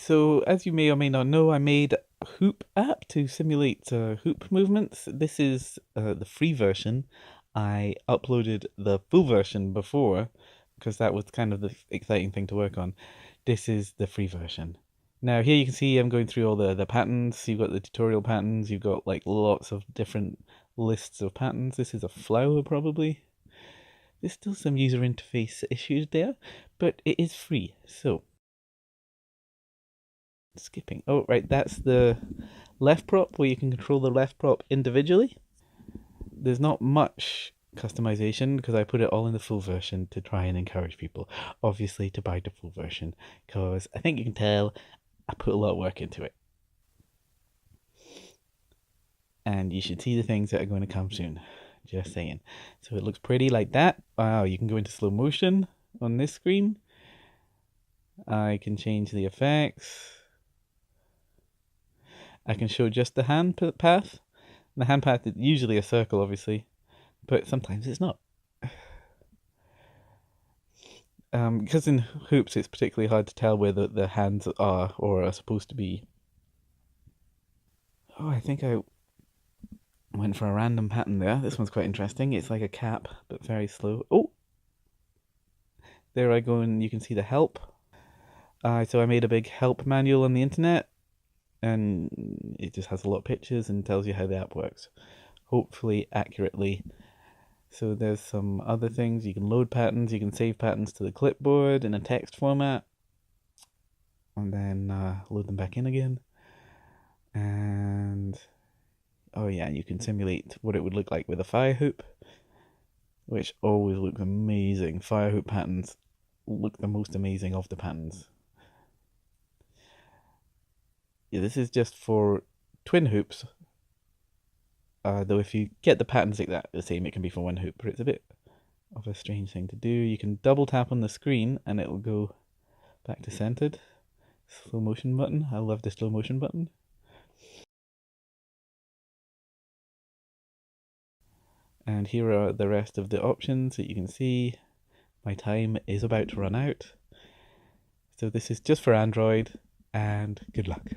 So, as you may or may not know, I made a hoop app to simulate hoop movements. This is the free version. I uploaded the full version before because that was kind of the exciting thing to work on. This is the free version. Now here you can see I'm going through all the patterns. You've got the tutorial patterns. You've got like lots of different lists of patterns. This is a flower probably. There's still some user interface issues there, but it is free. So skipping. Oh, right, that's the left prop where you can control the left prop individually. There's not much customization because I put it all in the full version to try and encourage people, obviously, to buy the full version because I think you can tell I put a lot of work into it. And you should see the things that are going to come soon. Just saying. So it looks pretty like that. Wow, you can go into slow motion on this screen. I can change the effects. I can show just the hand path. The hand path is usually a circle, obviously, but sometimes it's not. Because in hoops it's particularly hard to tell where the hands are or are supposed to be. Oh, I think I went for a random pattern there. This one's quite interesting. It's like a cap, but very slow. Oh! There I go, and you can see the help. So I made a big help manual on the internet, and it just has a lot of pictures and tells you how the app works, hopefully accurately. So there's some other things. You can load patterns, you can save patterns to the clipboard in a text format, and then load them back in again. And oh yeah, you can simulate what it would look like with a fire hoop, which always looks amazing. Fire hoop patterns look the most amazing of the patterns. Yeah, this is just for twin hoops. Though if you get the patterns like that the same, it can be for one hoop, but it's a bit of a strange thing to do. You can double tap on the screen and it will go back to centered. Slow motion button. I love the slow motion button. And here are the rest of the options that you can see. My time is about to run out. So this is just for Android, and good luck.